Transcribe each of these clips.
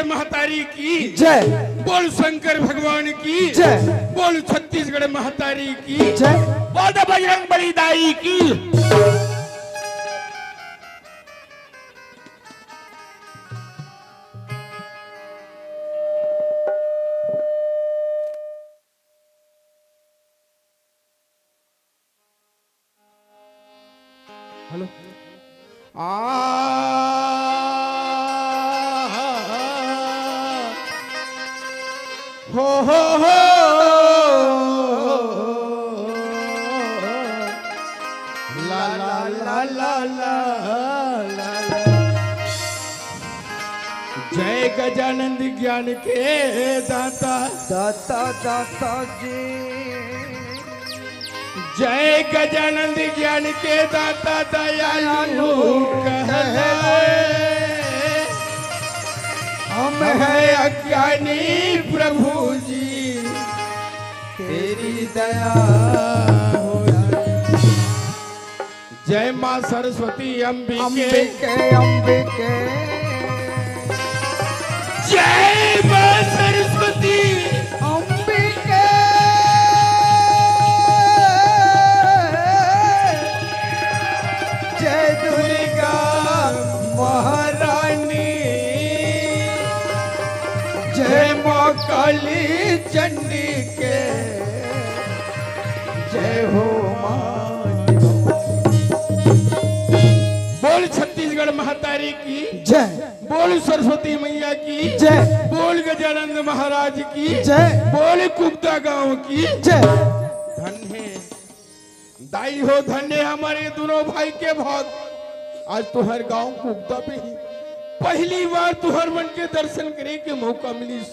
महतारी की जय। बोल शंकर भगवान की जय। बोल छत्तीसगढ़ महतारी की जय। बोल बजरंग बली दाई की। हेलो। आ हो ला ला ला ला ला ला। जय गजानंद ज्ञान के दाता दाता दाता जी। जय गजानंद ज्ञान के दाता दयालु कहलाए। हम है अज्ञानी प्रभु जी तेरी दया हो जाए। जय माँ सरस्वती अंबिके अंबिके अंबिके। जय माँ सरस्वती अंबिके। जय दुर्गा महारानी। जय माँ काली चंडी के जय हो माँ। बोल छत्तीसगढ़ महतारी की जय। बोल सरस्वती मैया की जय। बोल गजानंद महाराज की जय। बोल कुब्दा गांव की जय। धन्य दाई हो, धन्य हमारे दोनों भाई के भक्त। आज तुहर गांव कुब्दा पे ही पहली बार तुहर मन के दर्शन करे के मौका मिलिस।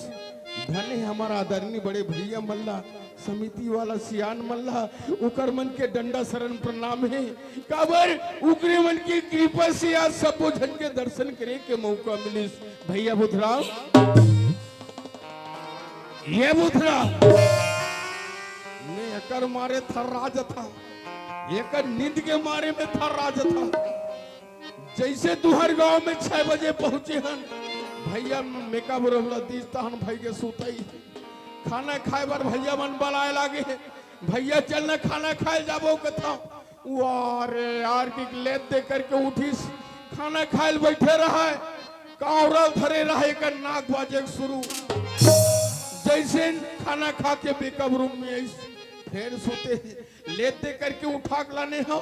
धन्य हमारा आदरणीय बड़े भैया मल्ला समिति वाला सियान मल्ला, उकर मन के डंडा शरण प्रणाम है। काबर उकरे मन की कृपा से आज सब जन के दर्शन करे के मौका मिलिस। भैया बुधराम, ये बुधराम मैं एकर मारे थर्राज था, एकर नींद के मारे में थर्राज था। जैसे तुहर गांव में 6 बजे पहुंचे हन, भैया मेका बरोबला दीस्तान भाई के सुतई खाना खाए बार भैया मन बलाए लागे। भैया चलना खाना खाए जाबो कथा। वारे यार की लेत दे करके उठिस, खाना खाए बैठे रहा है, कावरल धरे रहे कर नाक बाजे शुरू। जैसे खाना खा के बेकअप रूम में आई फिर सोते लेत दे करके उठा के लाने हो।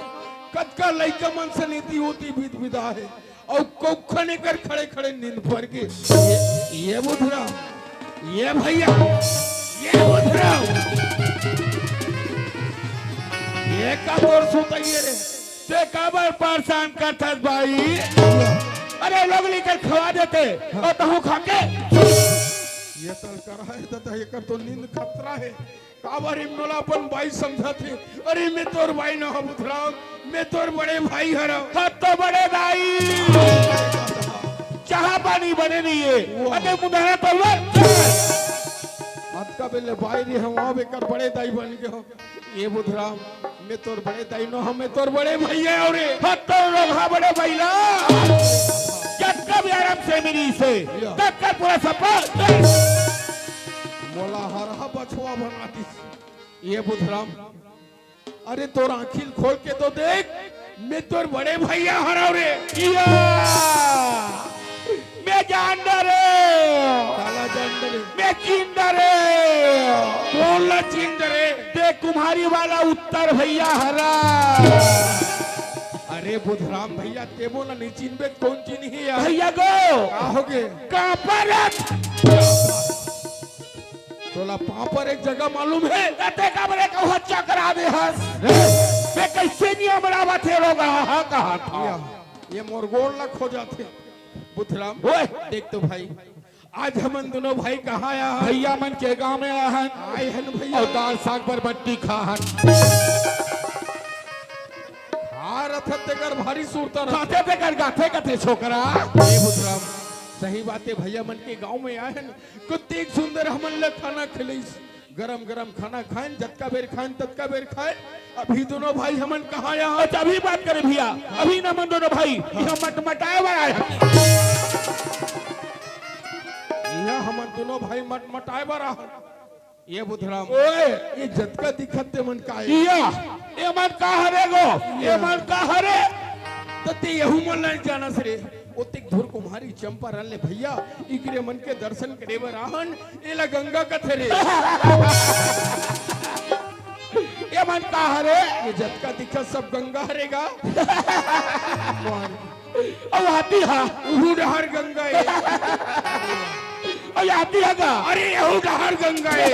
कतका लइका मन से नीति होती बीत विदा है और कोखने कर खड़े खड़े नींद पर के। ये बुधरा, ये भैया, ये बुधरा, ये का तोर सुतइए रे ते काबर परेशान करथस भाई। अरे लोग लेकर खवा देते और तहु खा के ये तल कर है तो ये कर तो नींद खतरा है। काबर इमनोला अपन भाई समझा थे। अरे मैं तोर भाई न हो बुधराव, मैं तोर बड़े भाई हरा। हद तो बड़े भाई चाह पानी बने नहीं है। अरे मुदरा तो मत का बेले भाई रे हम वहां बेकर बड़े दाई बन के हो। ये बुधराम मैं तोर बड़े दाई न हम मैं तोर बड़े भैया और हद तो लोग हा बड़े भैला जब कब आराम से मिली से तब कर पूरा सपना मोला हरहा बछवा बना दी। ये बुधराम अरे तोर आंखिल खोल के तो देख, मैं तोर बड़े भैया हराव रे। मैं जानदार काला जानदार मैं चिंदर कौन ला चिंदर देख कुम्हारी वाला उत्तर भैया हरा। अरे बुधराम भैया ते बोला नहीं चिन्ह कौन चिन्ह है भैया गो ahoगे कहां पर तोला पापर एक जगह मालूम है ते का बड़े को हच्चा करा दे हस मैं कैसे नहीं बड़ावा थे लोग हां कहा था ये मोर गोल ला खो जाते। बुधराम ओए देख तो भाई आज हमन दोनों भाई कहां आया भैया मन के गांव में आए हन भैया और दाल साग पर बट्टी खाहन रथ तेकर भारी सूरता रहते तेकर गाथे कथे छोकरा। ये बुधराम सही बात है भैया मन के गांव में आए हैं कुत्ते सुंदर हमन ले खाना खिलैस गरम गरम खाना खाएं जतका बेर खाएं ततका बेर खाएं। अभी दोनों भाई हमन कहां आया है अभी बात करें भैया अभी ना मन दोनों भाई यहां मटमटाए हुए आए हैं। यहां हमन दोनों भाई मटमटाए हुए रहा। ये बुधराम ओए ये जतका दिखत ते मन का है ये मन का हरे गो ये मन का हरे तते यहू मन नहीं जाना सरे ओतिक धुर कुम्हारी चंपा रन ले भैया इकरे मन के दर्शन करे बर आहन एला गंगा कथे रे। ये मन का हरे ये जतका दिखत सब गंगा हरेगा अब हाथी हा उहू हर गंगा है और आती है का अरे यहू डहर गंगा है।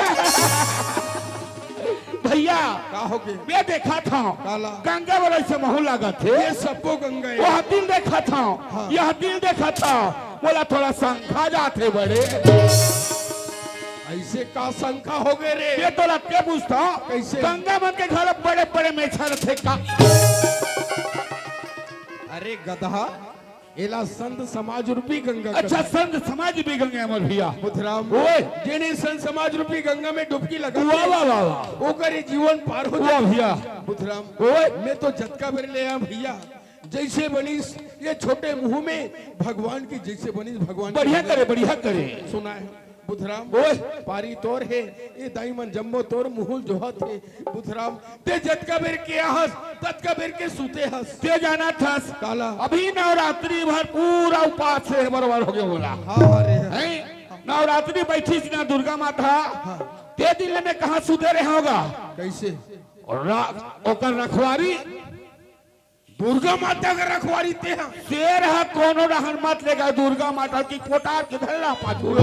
भैया का हो गए? मैं देखा था काला। गंगा वाला से महू लगा थे ये सबको गंगा है। वह दिल देखा था हाँ। यह दिल देखा था बोला थोड़ा शंखा जाते बड़े ऐसे का शंका हो गए रे? ये तो लगते पूछता कैसे? गंगा मन के घर बड़े बड़े मेछर थे का अरे गधा, एला संत समाज रूपी गंगा का। अच्छा संत समाज भी गंगा अमर भैया बुधराम ओए जेने संत समाज रूपी गंगा में डुबकी लगा वाह वाह वाह वाह ओकर ये जीवन पार हो वाह जाए। भैया बुधराम ओए मैं तो झटका भर ले आया भैया। जैसे बनीस ये छोटे मुंह में भगवान की जैसे बनीस भगवान की बढ़िया बनीस। करे बढ़िया करे सुना है बुधराम ओए पारी तोर है ये दाईमन जम्बो तोर मुहुल जोहत है। बुधराम ते झटका बेर के हंस तटका बेर के सूते हंस। ते जाना था काला अभी नवरात्रि भर पूरा उपास से बरबर हो गया बोला हाँ रे हैं नवरात्रि बैठी थी ना दुर्गा माता ते दिन में कहा सुते रहे होगा कैसे? और ओकर रखवारी दुर्गा माता का रखवारी ते हैं। शेर है कोनो रहन मत लेगा दुर्गा माता की कोटार के धरना पाछू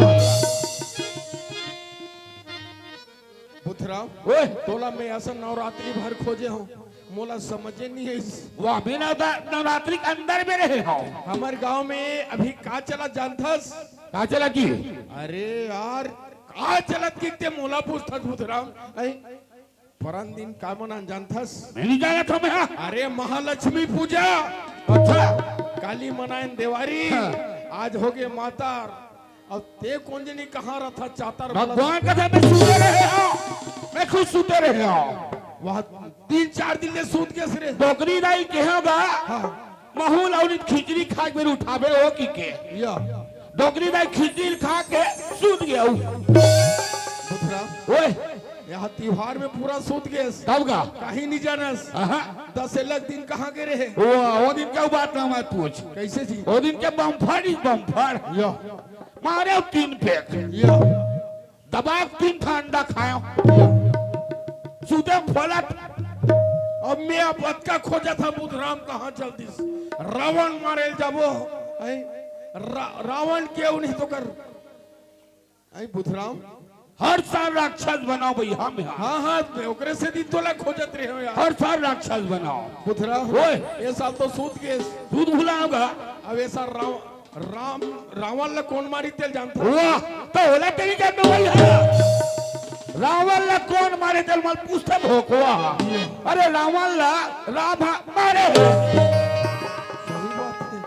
बुधराम ओए तोला में ऐसा नवरात्रि भर खोजे हूँ मोला समझे नहीं है। वो अभी नवरात्रि के अंदर में रहे हो हमारे गांव में अभी का चला जानथस? कहा चला की अरे यार का चलत की ते मोला पूछथस बुधराम? परन दिन का मना जानथस? मैं नहीं जाना था मैं हाँ। अरे महालक्ष्मी पूजा अच्छा काली मनायन देवारी हाँ। आज हो गए मातार अब ते कौन जनी कहाँ रथा चातर भगवान का था मैं सुते रहे हो मैं खुद सुते रहे हो वह 3-4 दिन ले सूत के सिरे डोकरी दाई के होगा हाँ महूल और खिचड़ी खा के उठावे हो की के या डोकरी दाई खिचड़ी खा के सूत गया बुधराम ओए यहाँ त्योहार में पूरा सूत गए तब का कहीं नहीं जानस। हाँ 10 अलग दिन कहाँ के रहे? वो दिन क्या बात ना मत पूछ कैसे जी? वो दिन के बम्फर ही बम्फर या मारे 3 फेंक या दबाव 3 था अंडा खाया सूते फलत अब मैं आपत का खोजा था बुधराम कहाँ चलती रावण मारे जाबो रावण क्यों नहीं तो कर बुधराम हर साल राक्षस बनाओ भैया हम यहाँ हाँ हाँ ओकरे से दिन तोला खोजत रहे हो यार। हर साल राक्षस बनाओ बुधराम ओए। ये साल तो सूत के दूध भुलाऊंगा अब ऐसा रावण ला कौन मारी तेल जानता? वाह तो होला तेरी क्या तो भैया रावण ला कौन मारे तेल मल पूछते भोकवा अरे रावण ला राम मारे सही बात है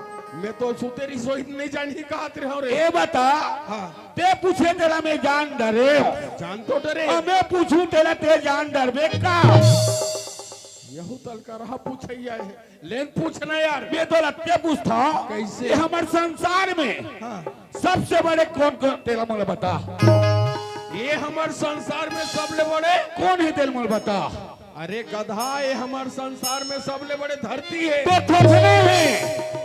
मैं तो सूते रसोई नहीं जानी कहा रहे रे। ए बता हाँ ते पूछे तेरा मैं जान डरे जान तो डरे और मैं पूछूं तेरा ते जान डरबे का यहू तल का रहा पूछैया है लेन पूछना यार। मैं तो लगते पूछता हूँ कैसे? ये हमारे संसार में हाँ सबसे बड़े कौन कौन तेरा मुझे बता ये हमारे संसार में सबले बड़े कौन है तेरे मुझे बता अरे गधा ये हमारे संसार में सबले बड़े धरती है। तो थोथने है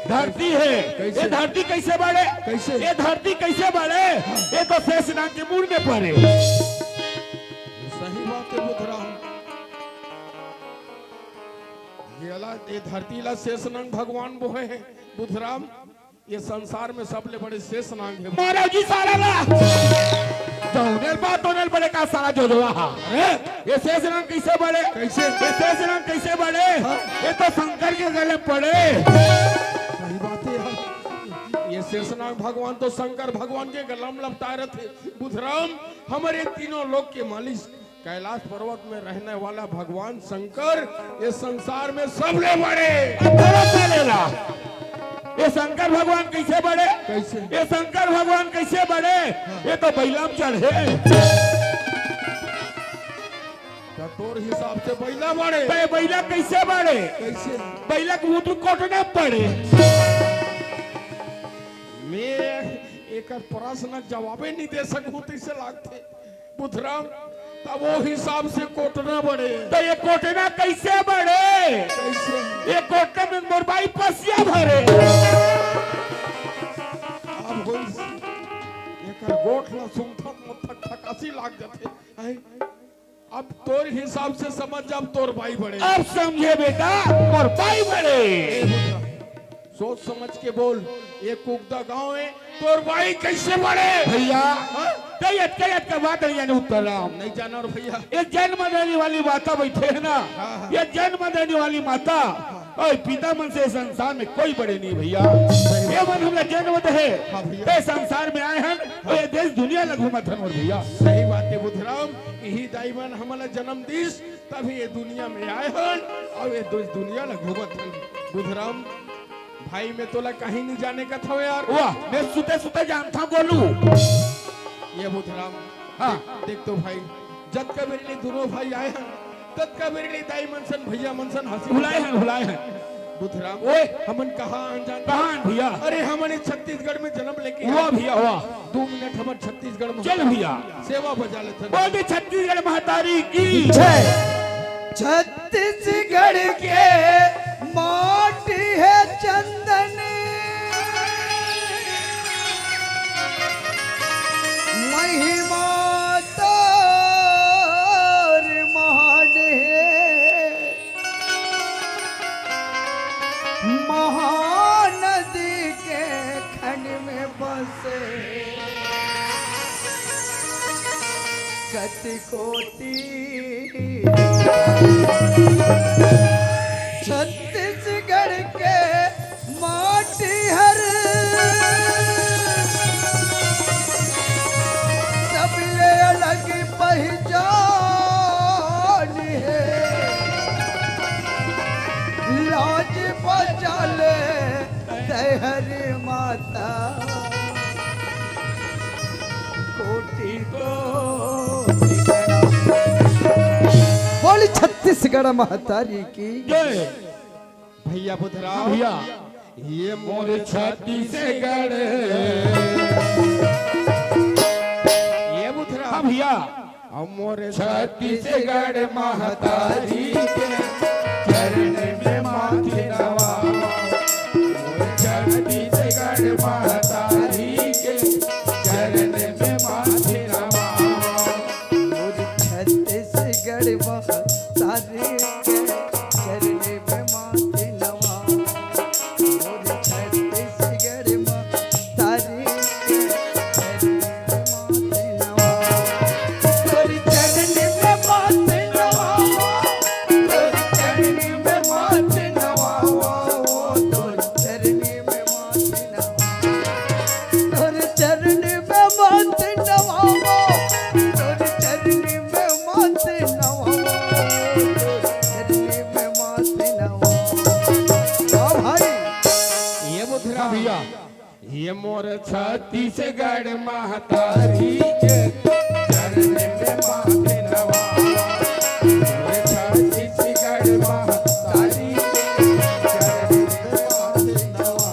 धरती है कैसे? ये धरती कैसे बढ़े कैसे? ये धरती कैसे बढ़े ये तो शेषनाग के मुंह में पड़े सही बात है बुधराम ये धरती ला शेषनाग भगवान बोहे है बुधराम ये संसार में सबले बड़े शेषनाग है। महाराज जी सारा ला जौनेल बात होनेल बड़े का सारा जोड़वा अरे ये शेषनाग कैसे बढ़े कैसे? ये शेषनाग कैसे बढ़े ये तो शंकर के गले पड़े सही बात है यार ये शेषनाग भगवान तो शंकर भगवान के गला में लपटाए रहते। बुधराम हमारे तीनों लोक के मालिक कैलाश पर्वत में रहने वाला भगवान शंकर ये संसार में सबले बड़े। ये शंकर भगवान कैसे बढ़े कैसे? ये शंकर भगवान कैसे बढ़े ये तो बैलाम चढ़े तोर हिसाब से बैला बड़े बैला कैसे बढ़े कैसे? बैला को मुंह कोटना पड़े मैं एक प्रश्न जवाबे नहीं दे सकूं तैसे लागते बुधराम तब वो हिसाब से कोटना बड़े तो ये कोटना कैसे बढ़े कैसे? ये कोटना में मोरबाई पसिया भरे अब होई एकर गोठला सुंथक मुथक ठकासी लाग जाते हैं। अब तोर हिसाब से समझ जब तोर भाई बड़े अब समझे बेटा मोरबाई बढ़े सोच समझ के बोल। ये कुकदा गांव है, तोर भाई कैसे बढ़े भैया हाँ? कयत का बात नहीं जाने उत्तर राम नहीं जाना और भैया ये जन्म देने वाली माता बैठे है ना, हाँ। ये जन्म देने वाली माता और पिता मन से संसार में कोई बड़े नहीं भैया। ये मन हमने जन्म दे हाँ भैया। ये संसार में आए हैं और ये देश दुनिया लग घूमत हन और भैया। सही बात है बुधराम, यही दाईमन हमारा जन्म दिस तभी ये दुनिया में आए हन और ये दुनिया ला घूमत हन। बुधराम भाई में तोला कहीं नहीं जाने का था यार। वाह मैं सुते सुते जानता बोलू। ये बुधराम हाँ। देख तो भाई जब का मेरे लिए दोनों भाई आए हैं तब का मेरे लिए दाई मनसन भैया मनसन हंसी भुलाए हैं बुधराम ओए हमन कहाँ अनजान कहाँ भैया? अरे हमने छत्तीसगढ़ में जन्म लेके वाह भैया वाह 2 मिनट हमन छत्तीसगढ़ में चल भैया सेवा बजा लेते बोल छत्तीसगढ़ महतारी की छत्तीसगढ़ के माटी है चंदन महिमा तोर महान है महानदी के खंड में बसे कति कोटि छत्तीसगढ़ के माटी हर सब ले अलग पहचान है लाज बचा ले हरी माता कोटि को बोली छत्तीसगढ़ महतारी की जय भैया बुधराम भैया ये मोर छत्तीसगढ़ ये बुधराम हाँ भैया मोरे छत्तीसगढ़ महतारी के चरण में माथे नवा मोर छत्तीसगढ़ महतारी के चरण में माथे नवा छत्तीसगढ़ महतारी के चरण में माथे नवा मोर छत्तीसगढ़ महतारी के चरण में माथे नवा तोर चरण में माथे नवा तोर चरण में माथे नवा तोर चरण में माथे नवा तोर चरण में माथे नवा तोर चरण में माथे नवा तोर चरण में माथे नवा वाह भाई ये बुधराम भैया ये मोर छत्तीसगढ़ महतारी के चरण में माथे नवा मोर छत्तीसगढ़ महतारी के चरण में माथे नवा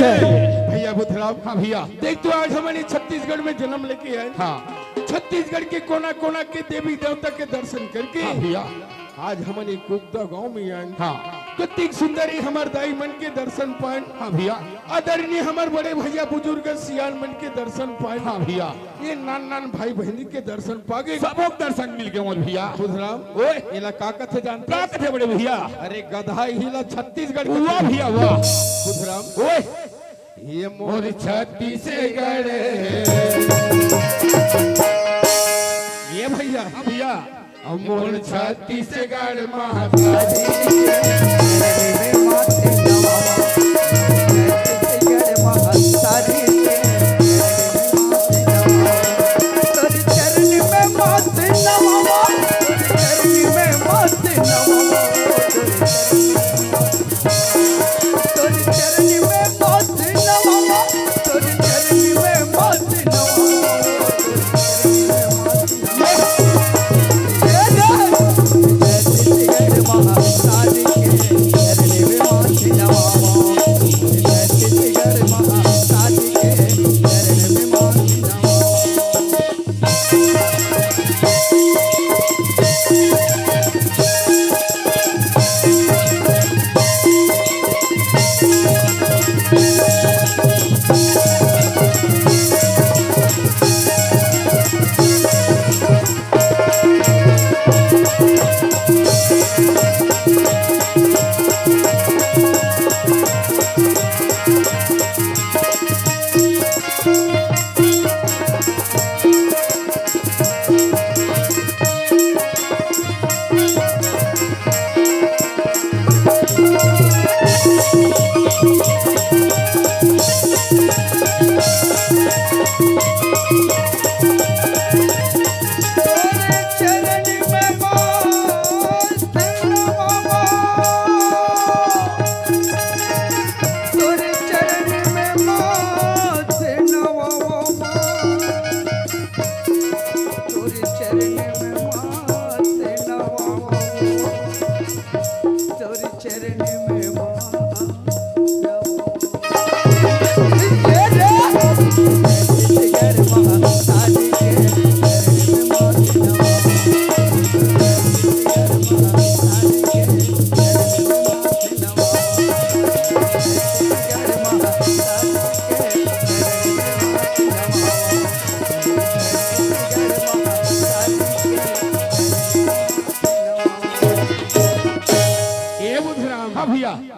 जय। भैया बुधराम, हाँ भैया। देख तो आज हमारे छत्तीसगढ़ में जन्म लेके आए। हाँ छत्तीसगढ़ के कोना कोना के देवी देवता के दर्शन करके हाँ भैया। आज हमारे कुकदा गांव में आए। हाँ कितनी सुंदर ही हमार दाई मन के दर्शन पाए। हाँ भैया। आदरणीय हमार बड़े भैया बुजुर्ग सियान मन के दर्शन पाए। हाँ भैया। ये नान नान भाई बहनी के दर्शन पागे। सबों के दर्शन मिल गए मोर भैया। बुधराम, ओए इला का कथे जानते? क्या कथे बड़े भैया? अरे गधा हिला छत्तीसगढ़ के वाह भैया वाह। बुधराम, ओए ये मोर छत्तीसगढ़ ये भैया। हाँ भैया। मोर छत्तीसगढ़ महाकाली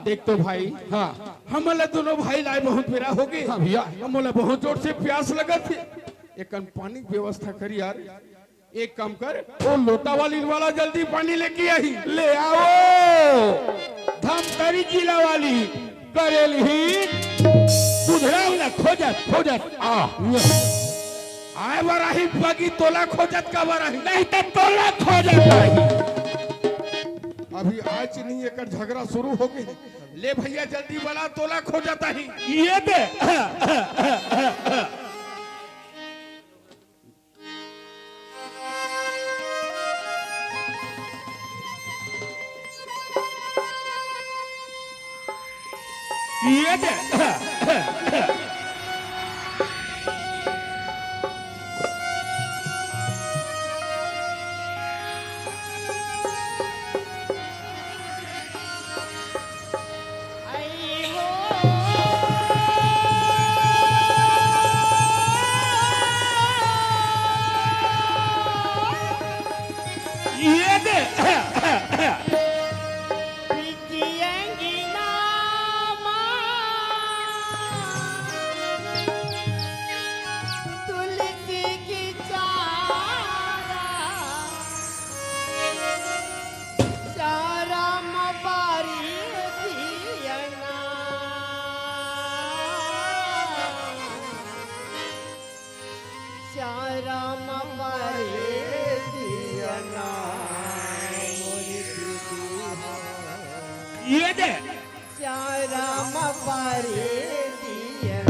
देख तो भाई, हाँ हमला दोनों भाई लाए बहुत बेरा हो गए। हाँ भैया। हमला बहुत जोर से प्यास लगा थे। एक पानी की व्यवस्था कर यार। एक काम कर, वो लोटा वाला जल्दी पानी लेके आई। ले आओ। धमतरी जिला वाली करेल ही बुधरावला खोजत खोजत आए बराही बागी तोला खोजत का बराही नहीं तो तोला खोजत आई। अभी आज नहीं एक झगड़ा शुरू हो गई। ले भैया जल्दी वाला तोला खोजता ही। ये दे ये दे ये दे ये दे राम पारे दिया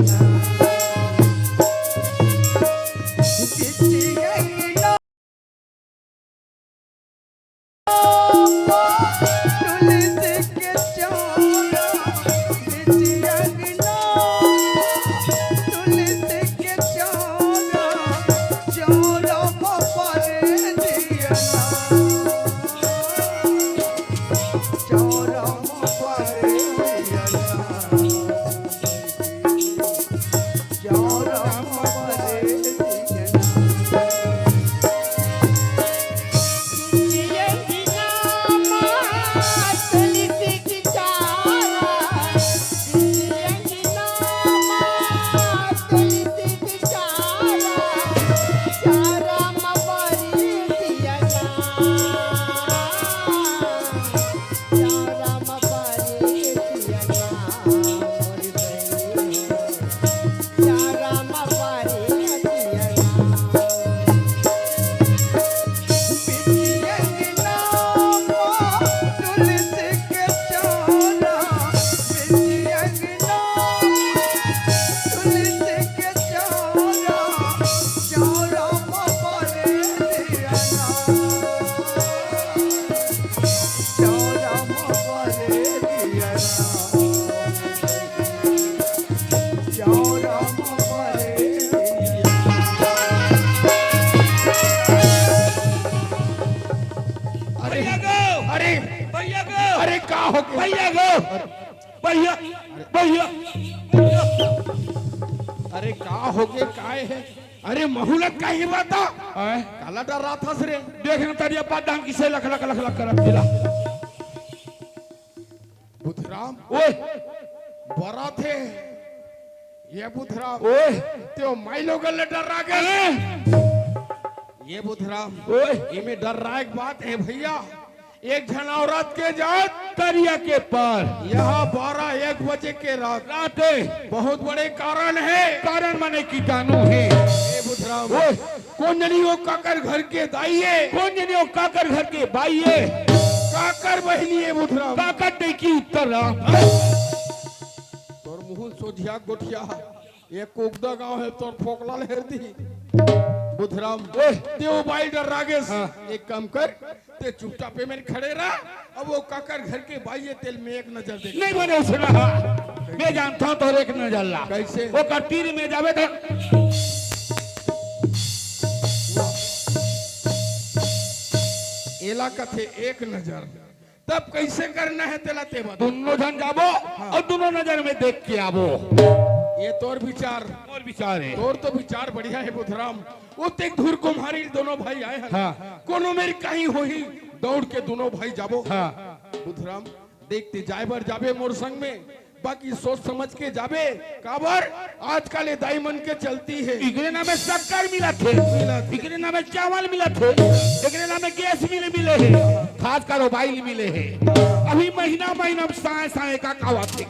हो गया भैया गो भैया भैया अरे का हो गया काय है अरे महूलत का ही बात काला डर रहा था सरे देखना तरिया बात दाम किसे लख लख लख लख कर दिला बुधराम ओए बड़ा थे ये बुधराम ओए त्यो माई लोग डर रहा गए ये बुधराम ओए इमे डर रहा एक बात है भैया एक जन औरत के जात तरिया के पार यहाँ 12-1 बजे के रात राते बहुत बड़े कारण है कारण माने कीटाणु है ये बुधराम ओए कौन जनी वो काकर घर के दाइये कौन जने वो काकर घर के भाईये काकर बहनी है बुधराम काकर दे की उत्तर राम तोर मुहुल सोझिया गोठिया ये कोकदा गांव है तोर फोकला लहर दी बुधराम ते बाई डर रागेश एक काम कर ते चुपचाप पे मेरे खड़े रहा अब वो काकर घर के बाई तेल में एक नजर दे नहीं बने सुना मैं जानता हूँ तो एक नजर ला कैसे वो कटीर में जावे तो एला का थे एक नजर तब कैसे करना है तेला ते बता दोनों जन जाबो और दोनों नजर में देख के आवो ये तोर विचार और विचार है तोर तो विचार बढ़िया है बुधराम वो ते धुर कुम्हारी दोनों भाई आए हैं हाँ। कोनो मेरी कहीं हो ही दौड़ के दोनों भाई जाबो हाँ। बुधराम देखते जाए बर जाबे मोर संग में बाकी सोच समझ के जाबे काबर आजकल ये दाई मन के चलती है इकरे नामे शक्कर मिला थे इकरे नामे चावल मिला थे इकरे नामे गैस मिले है खास करो मोबाइल मिले है अभी महीना महीना साए साए का कावा थे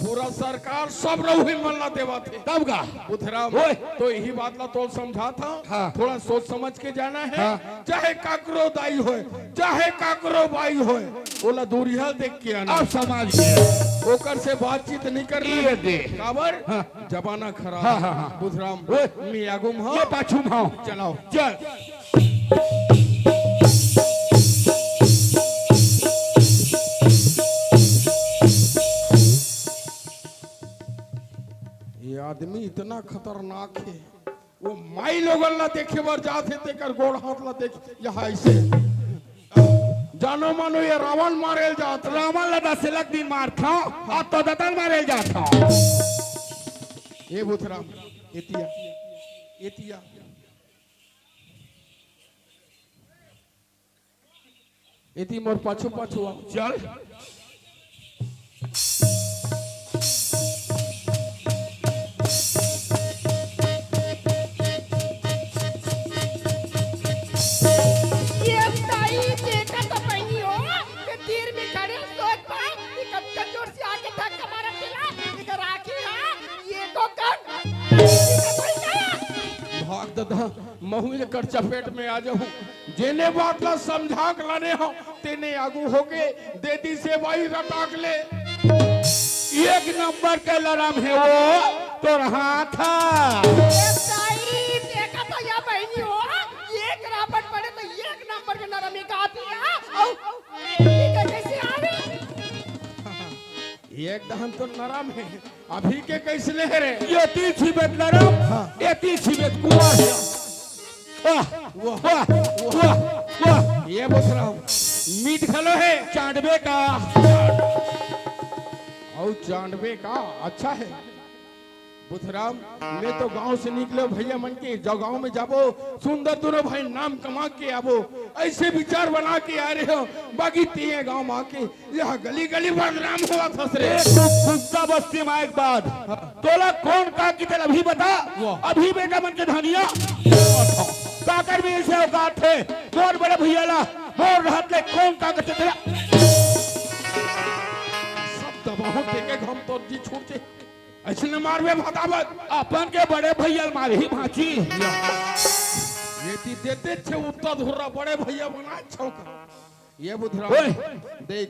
पूरा सरकार सब रहुई मल्ला देवा थे तब का बुधराम ओए। तो यही बात ला तो समझा था हाँ। थोड़ा सोच समझ के जाना है हाँ। चाहे काकरो दाई हो चाहे काकरो बाई हो बोला दूरिया देख के आना अब समाज में ओकर से बातचीत नहीं कर ये दे काबर हाँ। जमाना खराब हाँ, हाँ, हाँ। बुधराम ओए। मैं आगुम ये हाँ पाछू भाव चलाओ चल ये आदमी इतना खतरनाक है वो माई लोगन ला देखे बर जाते तेकर गोड़ हाथ ला देख यहाँ ऐसे जानो मानो ये रावण मारेल जात रावण लदा सिलक दिन मार था अब तो दतन मारे जाता ये बुधराम एतिया एतिया एती मोर पाछू पाछू आ चल ये ताई देखा तो पहनी हो कि तीर में खड़े सोच पाए कि कब तक जोर से आके थक हमारा पिला इधर आके ये को कर भाग दादा महू कर चपेट में आ जाऊं जेने बात ला समझा के लाने हो तेने आगू होके देदी से भाई रटाक ले एक नंबर के लड़म है वो तो रहा था ये ताई देखा तो या बहनी हो एक रापट पड़े तो एक नंबर के नरम एक आती है ये कैसे आ रही एक दहन तो नरम है अभी के कैसे ले रे ये तीन छिबेत लड़म ये तीन छिबेत कुआ है वाह वाह वाह वाह ये बोल रहा हूँ मीट खलो है चांदबे का और चांदवे का अच्छा है बुधराम मैं तो गांव से निकले भैया मन के जो गांव में जाबो सुंदर दोनों भाई नाम कमा के आबो ऐसे विचार बना के आ रहे हो बाकी तीन गांव में आके यहाँ गली गली बदनाम हुआ था रे खुदा बस्ती में एक बात तोला कौन का की तेल अभी बता अभी बेटा मन के धनिया काकर भी ऐसे औकात थे मोर बड़े भैया ला मोर रहत ले कौन का के तेरा सब दबाहो देके हम तो जी छूटते ऐसे न मारवे भतावत अपन के बड़े भैया मारे ही भाची ये ती देते छे उत्तर धुरा बड़े भैया बना छौका ये बुधरा ओए। देख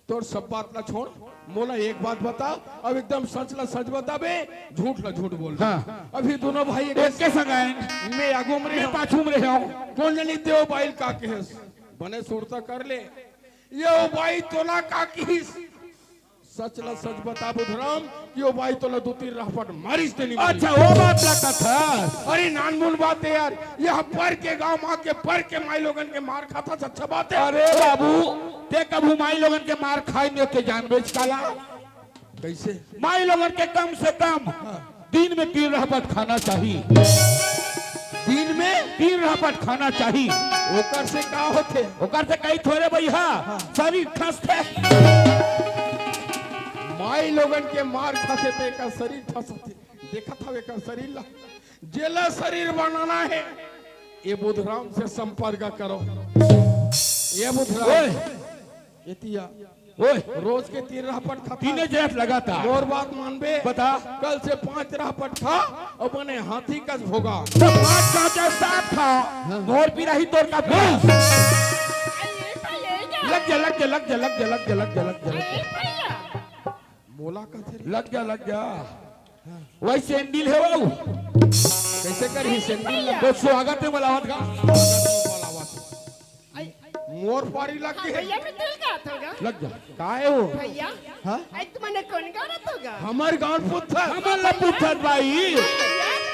तोर सब बात ला छोड़ मोला एक बात बता अब एकदम सच ला सच बताबे झूठ ला झूठ बोल हाँ। अभी दोनों भाई एक के संग आए मैं आगू में मैं पाछू में रहे हूं कौन जनी देव बाइल का के बने सुरता कर ले ये ओ भाई तोला का की सच ला सच बता बुधराम यो भाई तो दो तीन राहपट मारिस देनी अच्छा वो बात लगा था। अरे नानमुन बात है यार, यह पर के गांव माँ के पर के माई लोगन के मार खाता से अच्छा बात है। अरे बाबू ते कभू माई लोगन के मार खाई नहीं के जान बेच काला। कैसे माई लोगन के कम से कम दिन में 3 रहपट खाना चाहिए। दिन में 3 रहपट खाना चाहिए। ओकर से का होते? ओकर से कई थोड़े भैया शरीर खसते। माई लोगन के मार खाते थे का शरीर ठसते। देखा था एकर शरीर ला जेला शरीर बनाना है ये बुधराम से संपर्क करो। ये बुधराम एतिया ओए रोज के 3 रहपट खाता। 3 जेठ लगाता। और बात मानबे बता। कल से 5 रहपट खा और बने हाथी का भोगा। तो 5 कांचा 7 था मोर पिराही तोड़ का फिर लग जा लग जा लग जा लग जा लग जा लग जा लग जा मोला का थे लग जा वही सैंडल है वो कैसे करही सैंडल तो स्वागत है मलावत का मोर पारी लग के भैया में दिल का होगा लग जा काहे हो? भैया हाँ? आज तुमने कौन गाना होगा हमर गांव पुत्र हमन ला पूछत भाई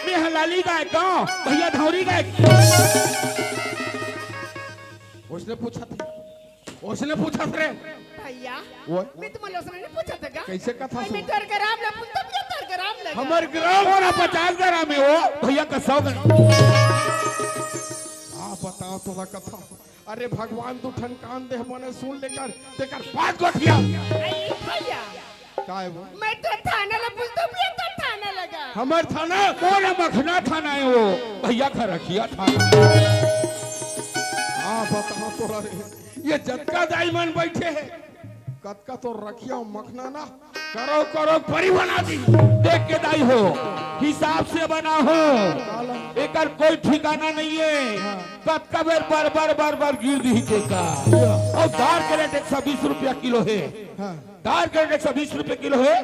मैं हलाली गाय गांव भैया धौरी गाय। उसने पूछा थे भैया वो मैं तुम्हें लोसने नहीं पूछा था कैसे कथा मैं डर गराम ला पूछता भी डर गराम लगा हमर ग्राम और 50 ग्राम में वो भैया का 100 ग्राम। बताओ तोला कथा। अरे भगवान तू ठन कान दे मने सुन लेकर तेकर 5 गोठिया भैया काहे वो? मैं तो थाना ला पूछता भी तो थाना लगा हमर थाना कौन मखना थाना है वो भैया का रखिया थाना। बताओ तोला रे ये जटका दाईमन बैठे है कतका तो रखिया मखना ना करो करो परी बना दी। देख के दाई हो हिसाब से बना हो एकर कोई ठिकाना नहीं है। कतका बेर बार गिर दी का और दार के रेट 120 रुपया किलो है। दार के रेट 120 रुपये किलो है।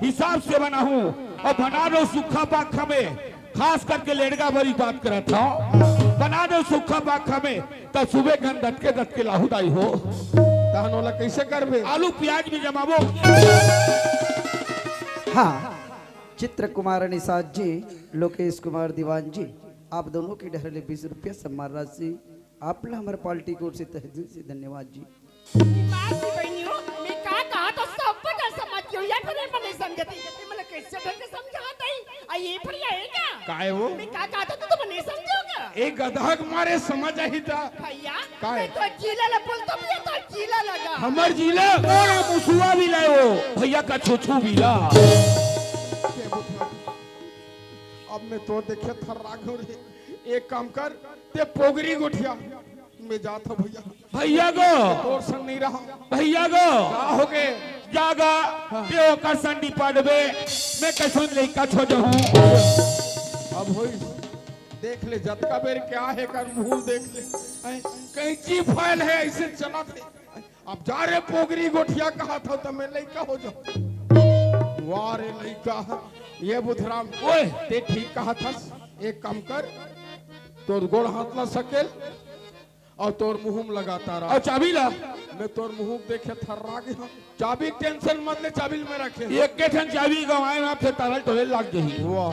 हिसाब से बना हूँ और बना दो सूखा पाखा में खास करके लेड़गा बड़ी बात करा था बना दो सूखा पाखा में तब सुबह घन दट के लाहुदाई हो तहन वाला कैसे करबे? आलू प्याज भी जमाबो। हाँ चित्र कुमार निषाद जी लोकेश कुमार दीवान जी आप दोनों की ढहले 20 रुपया सम्मान राशि आप हमारे पार्टी की ओर से तहे दिल से धन्यवाद जी। मासी बहनियों मैं कहा तो सब बता समझियो या फिर मैं नहीं समझती मतलब कैसे ढंग से समझाता ही आ ये फिर आएगा काहे वो? मैं कहा तो तुम नहीं समझोगा एक गधा के मारे समझ आई था भैया काहे? मैं तो जिला ला बोल तो जिला लगा हमर जिला और मुसुआ भी लाए वो भैया का छोछू भी ला। अब मैं तो देखे थर राघव रे एक काम कर ते पोगरी गोठिया मैं जाता भैया भैया गो तोर संग नहीं रहा भैया गो का हो गए जागा त्यो का संडी पड़बे मैं कैसे लेका छो जाऊं। अब होई देख ले जतका बेर क्या है कर मुंह देख ले कैंची फाइल है ऐसे चला थे अब जा रे पोगरी गोठिया कहा था तो मैं लइका हो जाऊं। वाह रे लइका ये बुधराम ओए ते ठीक कहा था एक काम कर तोर गोड़ हाथ ला सकेल और तोर मुंह में लगाता रहा और चाबी ला मैं तोर मुंह देखे थर्रा गया चाबी टेंशन मत ले चाबी में रखे एक के ठन चाबी गवाए ना फिर तारा टोले लाग गई वाह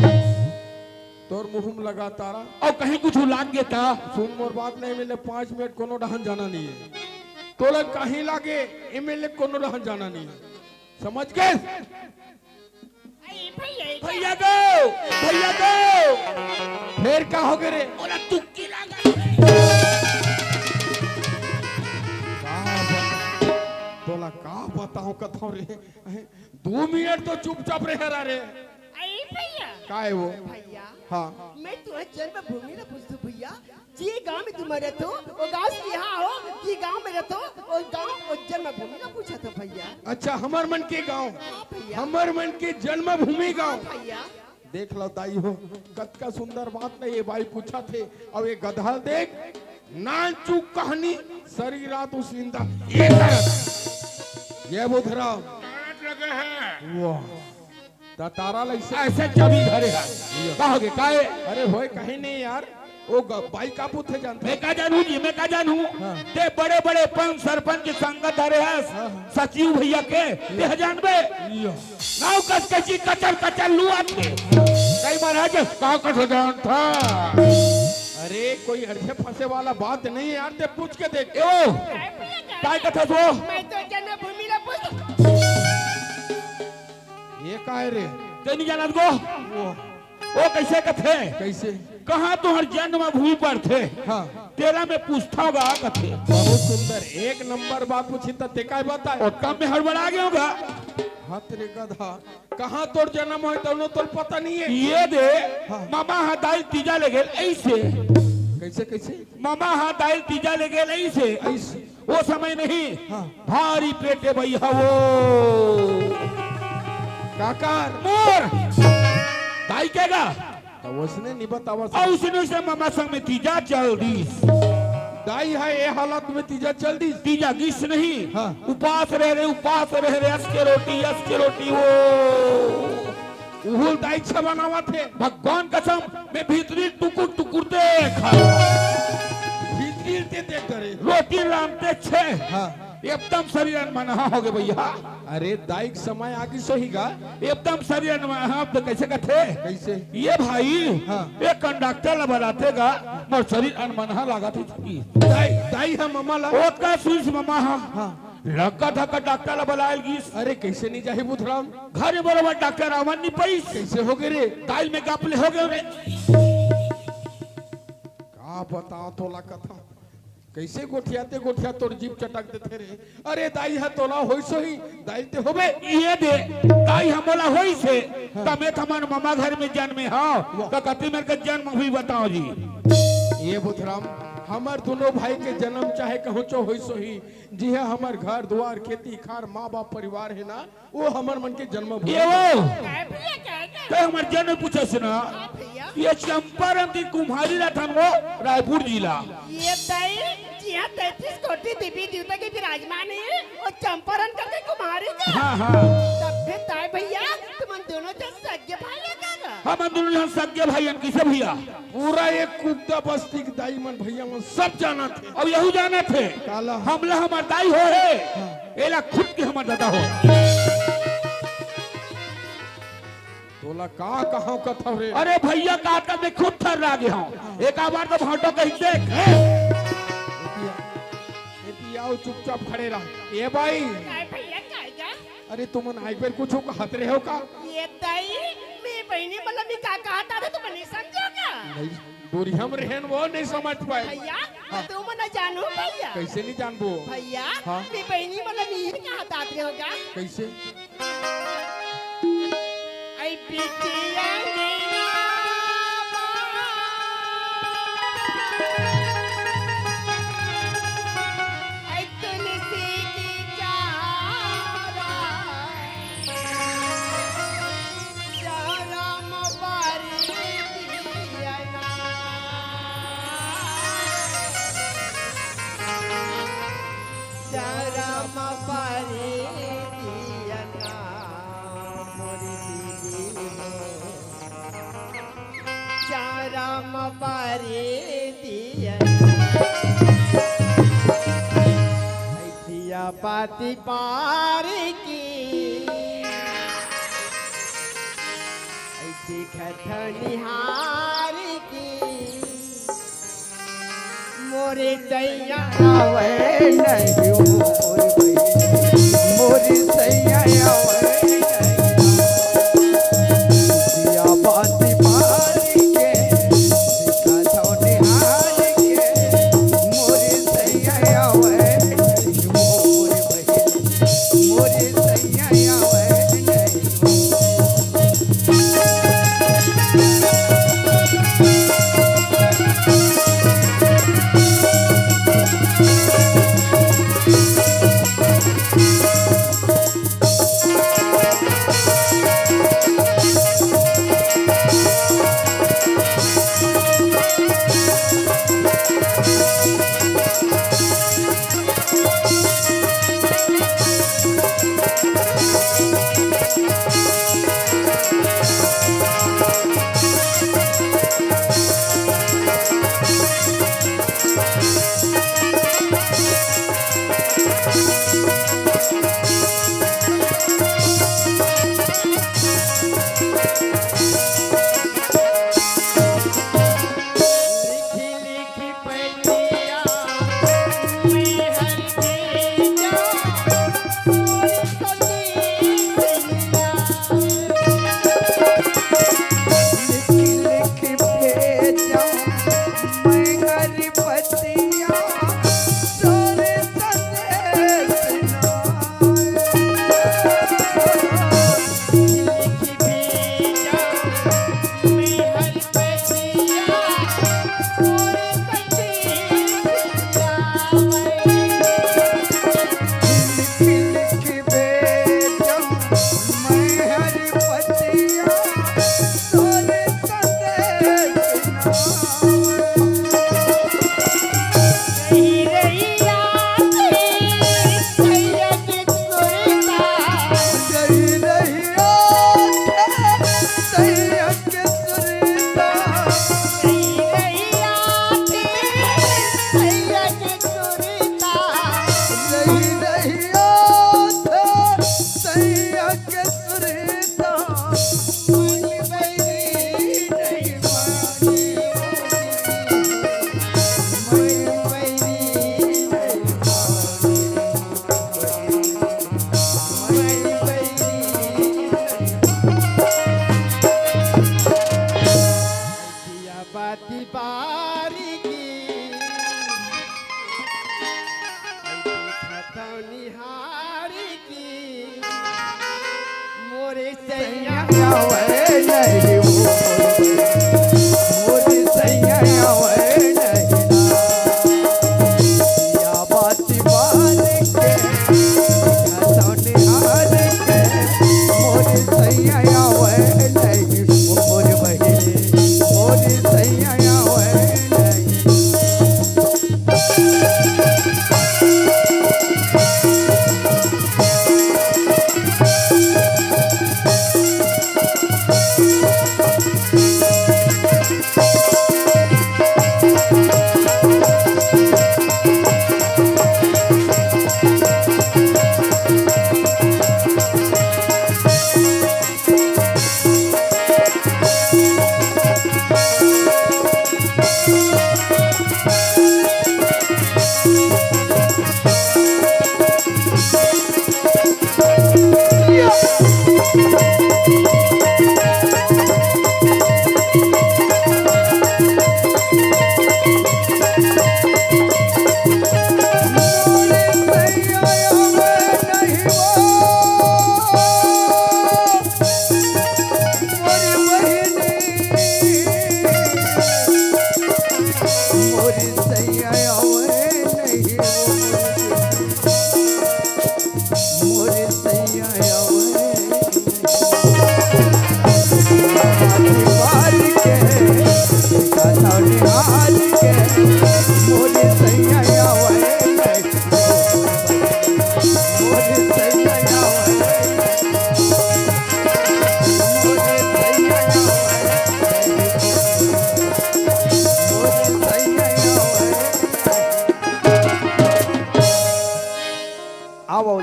तोर मुंह में लगाता रहा और कहीं कुछ लाग गया था सुन मोर बात नहीं मिले 5 मिनट कोनो डहन जाना नहीं है तो लग कहीं लागे एमएलए कोनो डहन जाना नहीं है समझ गए भैया गो फिर क्या हो गए रे ओला तुक्की लागा तोला का बताऊं कथो रे 2 मिनट तो चुपचाप रह रे आई भैया का है वो भैया हाँ मैं तुम्हें जन्मभूमि ना पूछती भैया जी गांव में तुम रहते हो वो गांव से यहाँ हो जी गांव में रहते हो और गांव और जन्मभूमि ना पूछा था भैया। अच्छा हमर मन के गांव हाँ भैया हमर मन के जन्मभूमि गांव भैया देख लो दाई हो कतका सुंदर बात नहीं ये भाई पूछा थे अब ये गधा देख नान चूक कहानी सारी रात उस निंदा ये बुधरा लगे हैं वाह तारा लैसे ऐसे चाबी घरे है कहोगे काहे अरे होए कहीं नहीं यार ओ बाई का पुथे जानते मैं का जानू जी, मैं का जानू ते बड़े बड़े पंच सरपंच के संगत धरे है सचिव भैया के ते जानबे नाव कस कची कचर कचर लुआ थे कई महाराज का कस जान था। अरे कोई अड़े फंसे वाला बात नहीं है यार, ते पूछ के देख। ओ काय भैया काय कथा सो मैं तो जन्मभूमि ला पूछ ये का है रे? ते नहीं जानत गो ओ कैसे कथे कैसे? कहाँ तुहर जन्म भूमि पर थे हाँ तेरा में पूछता होगा कथे बहुत सुंदर एक नंबर बात पूछी तो ते काय बताए? और कम में हड़बड़ा गया होगा हाँ तेरे गधा, कहाँ तोर जन्म हो दोनों तोर पता नहीं है। ये दे मामा हाथ दाल तीजा ले गेल ऐसे कैसे कैसे? मामा हाथ दाल तीजा ले गेल ऐसे ऐसे वो समय नहीं हाँ। भारी पेटे भैया वो काकार मोर दाई केगा तो उसने नहीं बतावा और उसने से मामा संग में तीजा चल दी दाई है ये हालत में तीजा चल दी। तीजा गिस नहीं हाँ। उपास रह रहे अस के रोटी वो उहुल दाई छा बनावा थे। भगवान कसम मैं भीतरी टुकुर टुकुर देखा भीतर ते देख करे रोटी रामते छे हाँ। एकदम शरीर मनहा हो गए भैया अरे दाई समय आगे सोहीगा एकदम शरीर मनहा तो कैसे कथे कैसे? ये भाई हाँ। ये कंडक्टर ला बनातेगा मोर शरीर अनमनहा लगा थी दाई दाई है मामा ला। ओत का सुइस मामा हाँ लगा था कंडक्टर ला बनाएल गीस अरे कैसे नहीं जाही बुधराम? घर में बरोबर डॉक्टर आवन नहीं पैस कैसे हो गए रे? दाल में गपले हो गए रे का बता तोला कथा कैसे गोठियाते गोठिया तोर जीप चटक देते रे। अरे दाई है तोला होई सो ही दाई ते होबे ये दे दाई हमला होई से तमे थमन मामा घर में जन्मे हां तो कति मेरे का जन्म भी बताओ जी। ये बुधराम हमार दोनों भाई के जन्म चाहे कहूँ चो होई सो ही जी है हमार घर द्वार खेती खार माँ बाप परिवार है ना वो हमार मन के जन्म भूमि। ये वो काय भैया काय काय तो हमार जन्म पूछे से ना हाँ भैया ये चंपारण की कुम्हारी रथन वो रायपुर जिला ये दाई जी हाँ 33 कोटि देवी देवता के विराजमान है और चंपारण करके कुमारी का हाँ हाँ तब फिर ताई भैया तुम दोनों जन सगे भाई लगा हम दोनों यहाँ सगे भाई किसे भैया पूरा एक कुत्ता बस्ती के दाई मन भैया मन सब जाना थे। अब यहू जाना थे काला हमला हमार दाई हो है एला खुद के हमार दादा हो तोला का कहाँ कथा रे? अरे भैया का मैं खुद थर रह गया हूँ एक बार तो भाटो कहीं देख आओ चुपचाप खड़े रह। ये भाई काय भैया काय का अरे तुम एक बार कुछ कहते रहे हो का? ये दाई मैं बहनी मतलब मैं का कहता था तुम नहीं समझोगा नहीं दूरी हम रहन वो नहीं समझ पाए। भैया तुम न जानू भैया कैसे नहीं जानबो? भैया हाँ। मैं बहनी मतलब नहीं कहता थे होगा कैसे? आई बिटिया नीना आई तुलसी की चारा चारा मवारी दिया ना चारा मवारी दिया ना मोरी दीदी हो चारा मवारी दिया ऐथिया पाती पारी की ऐथी खठनिहारी की मोरे दैया आवे नहीं मोर भैया मोर सैया आवे दिया बाती पारी के दिखा छोटे हार के मोर सैया आवे नहीं मोर भैया मोर सैया आवे नहीं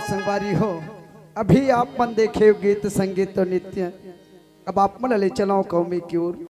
संगवारी हो, अभी आप मन देखे गीत संगीत तो नित्य, अब आप मन ले चलाओ कौमी की ओर।